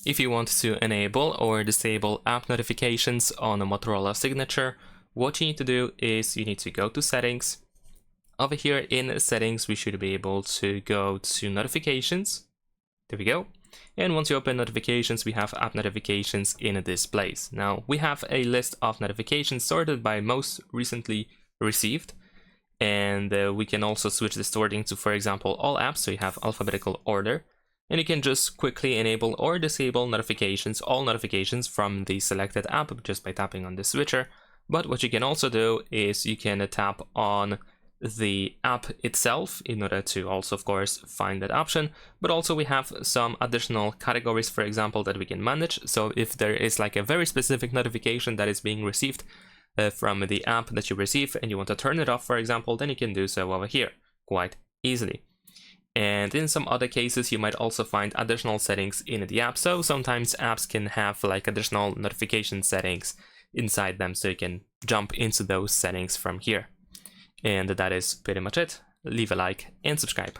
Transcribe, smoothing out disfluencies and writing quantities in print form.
If you want to enable or disable app notifications on a Motorola signature, what you need to do is you need to go to settings. Over here in settings, we should be able to go to notifications. There we go. And once you open notifications, we have app notifications in this place. Now we have a list of notifications sorted by most recently received. And we can also switch the sorting to, for example, all apps. So you have alphabetical order. And you can just quickly enable or disable notifications, all notifications from the selected app just by tapping on the switcher. But what you can also do is you can tap on the app itself in order to also, of course, find that option. But also we have some additional categories, for example, that we can manage. So if there is like a very specific notification that is being received from the app that you receive and you want to turn it off, for example, then you can do so over here quite easily. And in some other cases, you might also find additional settings in the app. So sometimes apps can have like additional notification settings inside them, so you can jump into those settings from here. And that is pretty much it. Leave a like and subscribe.